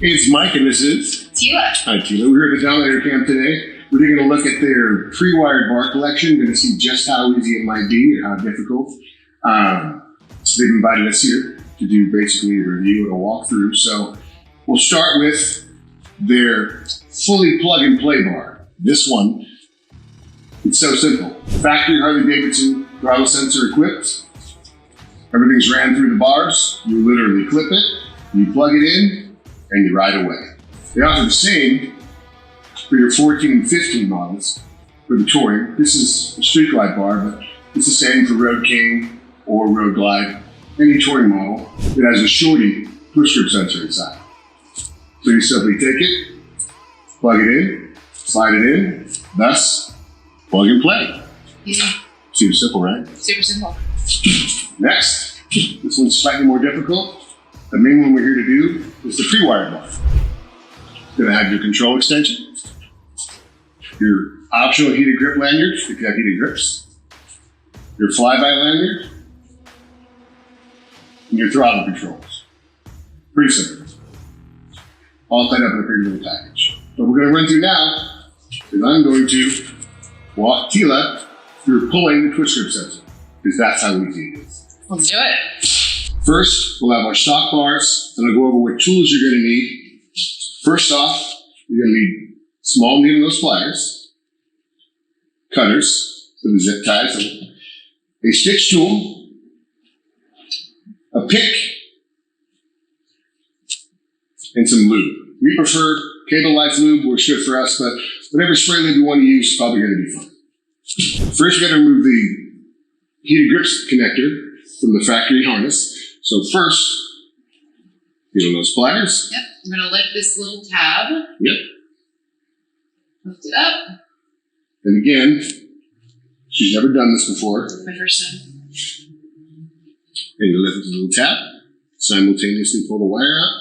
It's Mike and this is Tila. Hi Tila. We're here at the Dominator Camp today. We're taking a look at their pre-wired bar collection. Going to see just how easy it might be or how difficult. So they've invited us here to do basically a review and a walkthrough. So we'll start with their fully plug-and-play bar. This one, it's so simple. Factory Harley-Davidson throttle sensor equipped. Everything's ran through the bars. You literally clip it, you plug it in, and you ride away. They offer the same for your 14 and 15 models for the touring. This is a Street Glide bar, but it's the same for Road King or Road Glide, any touring model. It has a shorty push grip sensor inside. So you simply take it, plug it in, slide it in, thus plug and play. Easy. Super simple, right? Super simple. Next, this one's slightly more difficult. The main one we're here to do is the pre-wired bar. It's going to have your control extension, your optional heated grip lanyard if you have heated grips, your flyby lanyard, and your throttle controls. Pretty simple. All tied up in a pretty little package. What we're going to run through now is I'm going to walk Tila through pulling the twist grip sensor, because that's how easy it is. Let's do it. First, we'll have our stock bars, and I'll go over what tools you're going to need. First off, you're going to need small needle-nose pliers, cutters for the zip ties, a stitch tool, a pick, and some lube. We prefer Cable Life lube, works good for us, but whatever spray lube you want to use is probably going to be fine. First, we got to remove the heated grips connector from the factory harness. So first, needle-nose pliers. Yep. I'm going to lift this little tab. Yep. Lift it up. And again, she's never done this before. It's my first time. And you lift the little tab, simultaneously pull the wire out.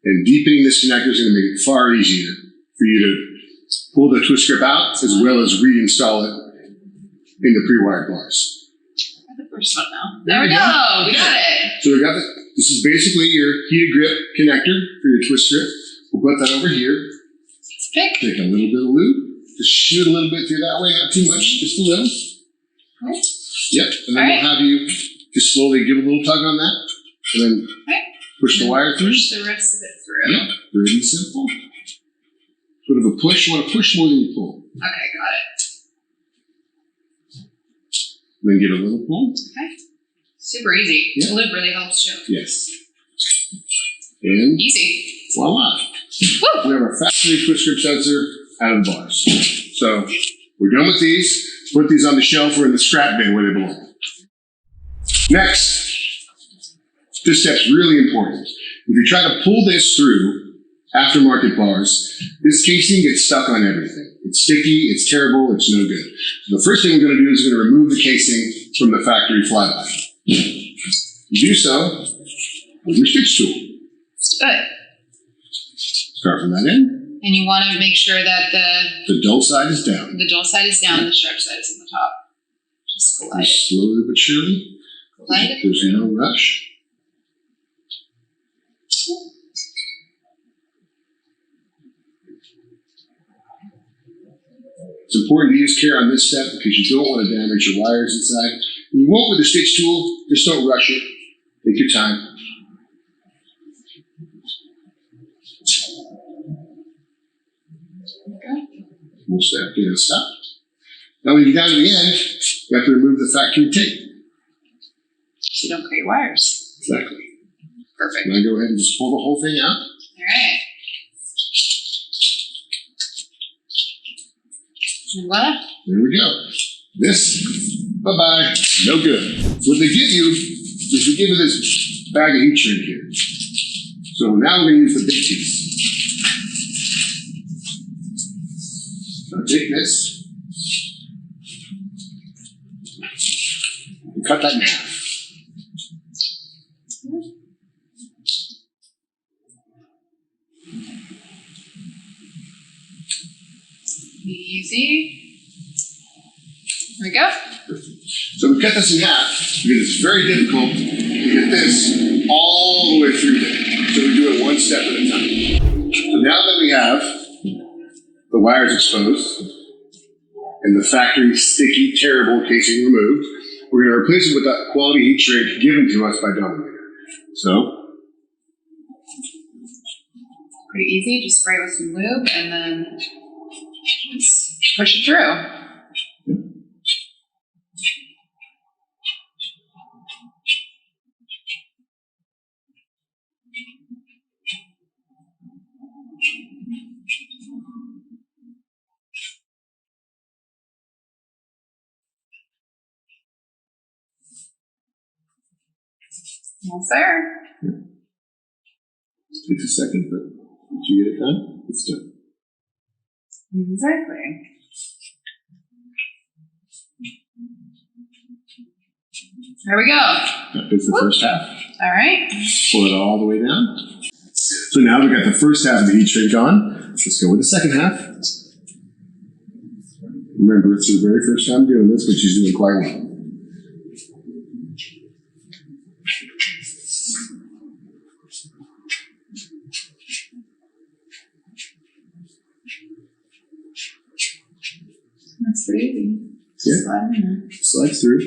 And deepening this connector is going to make it far easier for you to pull the twist grip out as well as reinstall it in the pre-wired bars. I have the first one now. There we go. We got it. So we got this is basically your heated grip connector for your twist grip. We'll put that over here. Let's pick. Take a little bit of lube. Just shoot a little bit through that way, not too much, just a little. Okay. Yep. And then we'll have you just slowly give a little tug on that. And then push the wire through. Push the rest of it through. Yep. Really simple. Bit of a push. You want to push more than you pull. Okay, got it. Then give a little pull. Okay. Super easy. Yep. The lube really helps too. Yes. And Easy. voila. Woo! We have our factory twist grip sensor out of the bars. So we're done with these. Put these on the shelf or in the scrap bin where they belong. Next, this step's really important. If you try to pull this through aftermarket bars, this casing gets stuck on everything. It's sticky, it's terrible, it's no good. So the first thing we're going to do is we're going to remove the casing from the factory flyby. You do so with your stitch tool. Let's do it. Start from that end. And you want to make sure that The dull side is down. the dull side is down, the sharp side is on the top. Just glide it. Slowly but surely. Glide it. There's no rush. It's important to use care on this step because you don't want to damage your wires inside. You won't with the stitch tool, just don't rush it. Take your time. Okay. We'll step in and stop. Now when you get down to the end, you have to remove the factory tape. So you don't cut your wires. Exactly. Perfect. Now go ahead and just pull the whole thing out. All right. And voila. There we go. This, bye-bye, no good. So what they give you is they give you this bag of heat shrink here. So now we're going to use the big piece. So take this and cut that in half. Easy. There we go. So we cut this in half because it's very difficult to get this all the way through there. So we do it one step at a time. So now that we have the wires exposed and the factory sticky, terrible casing removed, we're going to replace it with that quality heat shrink given to us by Dominator. So, Pretty easy. Just spray it with some lube and then just push it through. Almost there. takes a second, but once you get it done, it's done. Exactly. There we go. That is the first half. All right. Pull it all the way down. So now we've got the first half of the heat shrink on. Let's go with the second half. Remember, it's your very first time doing this, but she's doing quite well. That's pretty easy. Yeah. Slide in there. Slides through.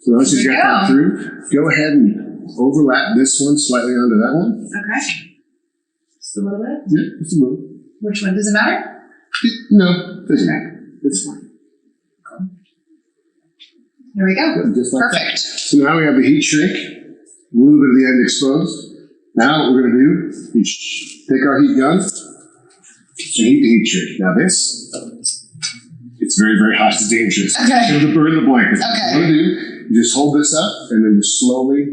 So once you've got that through, go ahead and overlap this one slightly onto that one. Okay. Just a little bit. Yeah, just a little. Which one? Does it matter? No, doesn't matter. It's fine. Cool. There we go. Good, just like Perfect. that. So now we have the heat shrink, a little bit of the end exposed. Now what we're going to do is take our heat gun and heat the heat shrink. Now this, it's very, very hot. It's dangerous. Okay. It's going to burn the blanket. Okay. What you want to do, you just hold this up and then just slowly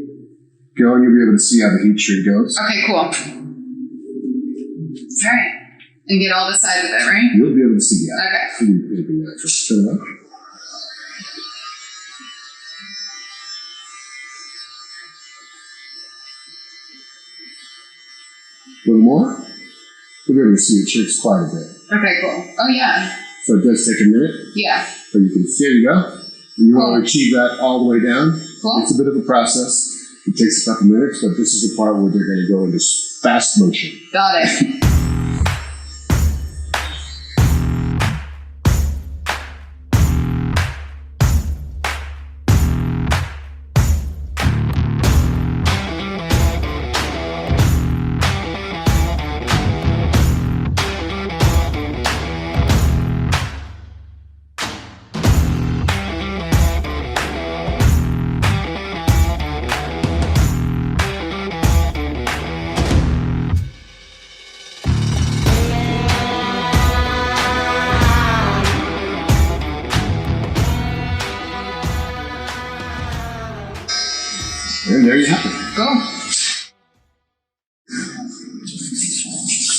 go and you'll be able to see how the heat shrink goes. Okay, cool. All right. And get all the sides of it, right? You'll be able to see that. Okay. It'll be natural. Turn it up. A little more. You'll be able to see it shrinks quite a bit. Okay, cool. Oh, yeah. So it does take a minute, Yeah. but you can see, there you go. And you want Cool. to achieve that all the way down. Cool. It's a bit of a process. It takes a couple minutes, but this is the part where they're going to go into fast motion. Got it. And there you have it. Cool.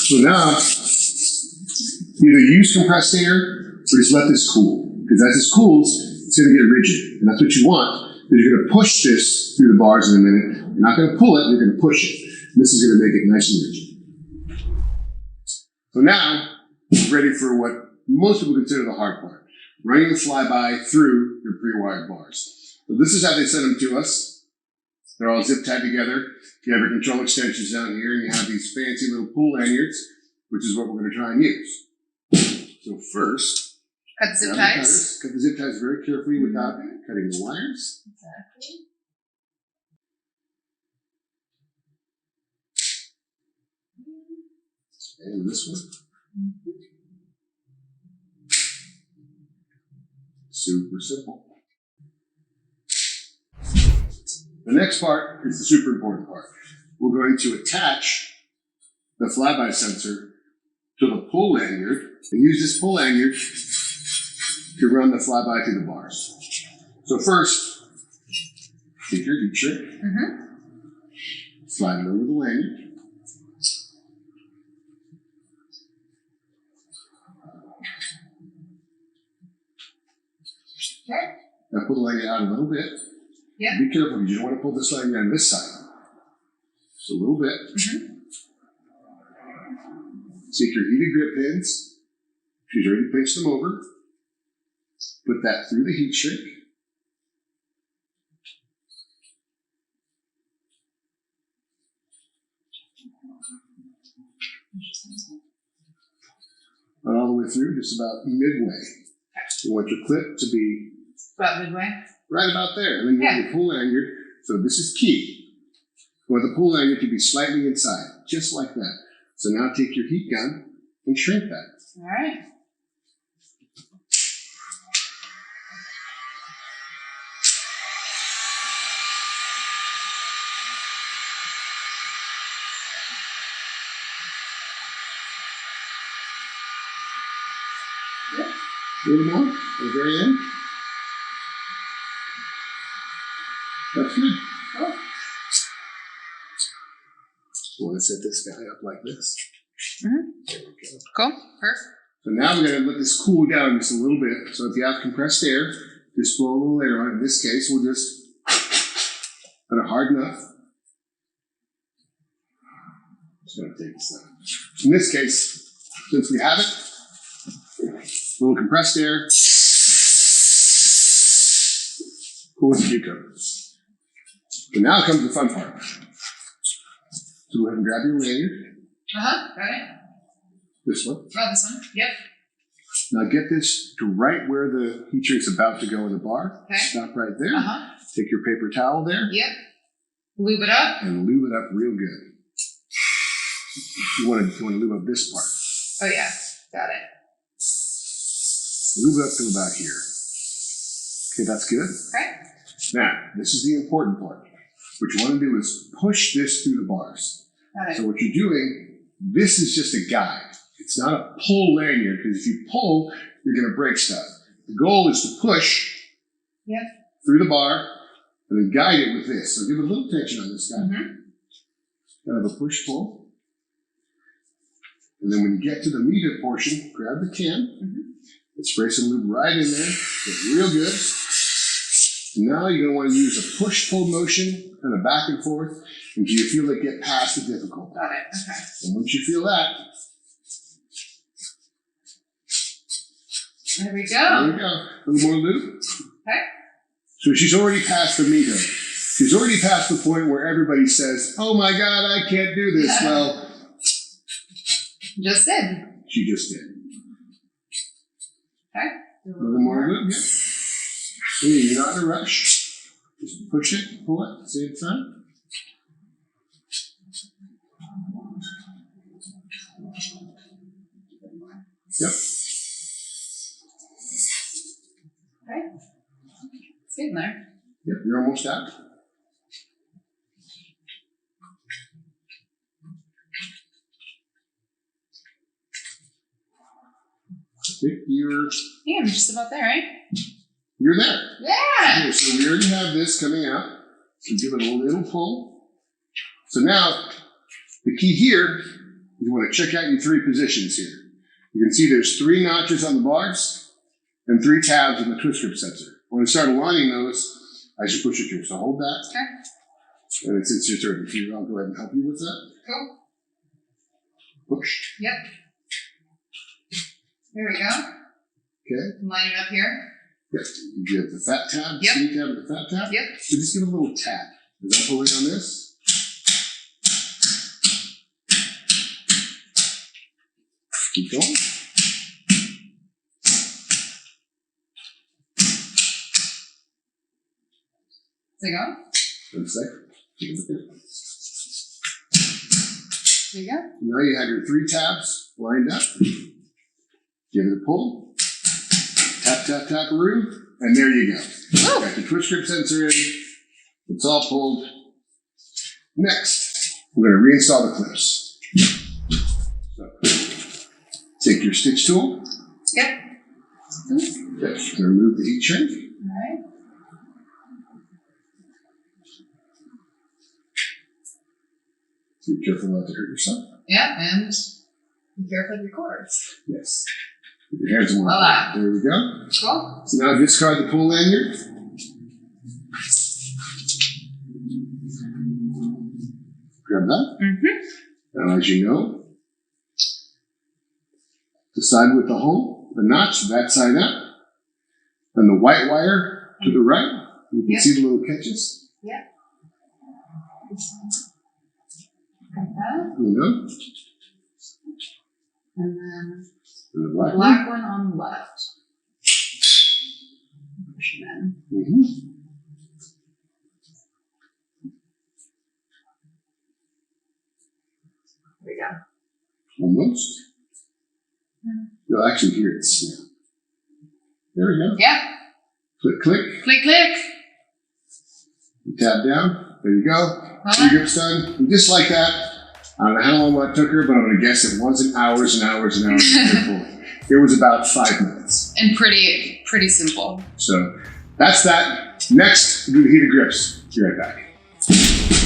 So now, either use compressed air or just let this cool. Because as this cools, it's going to get rigid. And that's what you want. Is you're going to push this through the bars in a minute. You're not going to pull it, you're going to push it. And this is going to make it nice and rigid. So now, we're ready for what most people consider the hard part. Running the flyby through your pre-wired bars. So this is how they send them to us. They're all zip tied together. You have your control extensions down here, and you have these fancy little pull lanyards, which is what we're going to try and use. So first, Cut the zip grab the ties. cutters. Cut the zip ties very carefully without cutting the wires. Exactly. And this one. Super simple. The next part is the super important part. We're going to attach the flyby sensor to the pull lanyard and use this pull lanyard to run the flyby through the bars. So first, take your heat shrink, slide it over the lanyard. Okay. Now pull the lanyard out a little bit. Yep. Be careful because you don't want to pull this lanyard on this side. Just a little bit. Take your heated grip pins. She's already pinched them over. Put that through the heat shrink. Not all the way through, just about midway. You want your clip to be About midway. right about there. And then you have your pull lanyard. So this is key. You want the pull lanyard to be slightly inside, just like that. So now take your heat gun and shrink that. All right. A little more at the very end. That's good. Cool. You want to set this guy up like this. Mm-hmm. There we go. Cool. Perfect. So now we're going to let this cool down just a little bit. So if you have compressed air, just blow a little air on it. In this case, we'll just let it harden up. Just going to take this out. In this case, since we have it, a little compressed air, cool as a cucumber. So now comes the fun part. So go ahead and grab your lanyard, Got it. this one. Oh, this one. Yep. Now get this to right where the heat shink's about to go in the bar. Okay. Stop right there. Take your paper towel there Yep. Lube it up. and lube it up real good. You want to lube up this part. Oh yeah. Got it. Lube it up to about here. Okay, that's good. Okay. Now, this is the important part. What you want to do is push this through the bars. Got it. So what you're doing, this is just a guide. It's not a pull lanyard, because if you pull, you're going to break stuff. The goal is to push Yep. through the bar and then guide it with this. So give a little tension on this guy. Kind of a push-pull. And then when you get to the meter portion, grab the can and spray some lube right in there. Get real good. And now you're going to want to use a push-pull motion, kind of back and forth, until you feel it get past the difficult. Got it. Okay. And once you feel that, There we there go. we go. A little more lube. Okay. So she's already past the meter. She's already past the point where everybody says, oh my God, I can't do this. Well, Just did. she just did. Okay. A little more lube, yeah. Hey, you're not in a rush. Just push it, pull it, same time. Yep. Okay. It's getting there. Yep, you're almost out. I think Yeah, I'm just about there, right? you're there. Yeah. Okay, so we already have this coming out. So give it a little pull. So now, the key here, you want to check out your three positions here. You can see there's 3 notches on the bars and 3 tabs in the twist grip sensor. When I start aligning those, I should push it through. So hold that. Okay. And it's your turn. If you, I'll go ahead and help you with that. Cool. Push. Yep. There we go. Okay. Line it up here. Yep. You have the fat tab, the Yep. skinny tab, and the fat tab. Yep. So just give it a little tap. As I'm pulling on this. Keep going. There you go. 1 second. Take a look at it. There you go. Now you have your 3 tabs lined up. Give it a pull. Tap, tap, tap-a-roo. And there you go. Woo. Got the twist grip sensor in. It's all pulled. Next, we're going to reinstall the clips. So, take your stitch tool. Yep. Okay, remove the heat shrink. All right. So be careful not to hurt yourself. Yeah, and be careful with your cords. Yes. Put your hands in one. Voila. There we go. Cool. So now discard the pull lanyard. Grab that. Now, as you know, the side with the hole, the notch, that side up, and the white wire to the right. You can Yep. see the little catches. Yep. Like that. There you go. And then And the the black one. black one on the left. Push it in. Mm-hmm. There we go. Almost. You'll actually hear it snap. There we go. Yeah. Click, click. Click, click. You tap down. There you go. Voila. Two grips done. And just like that. I don't know how long that took her, but I'm going to guess it wasn't hours and hours and hours. It was about 5 minutes. And pretty simple. So that's that. Next, we'll do the heated grips. Be right back.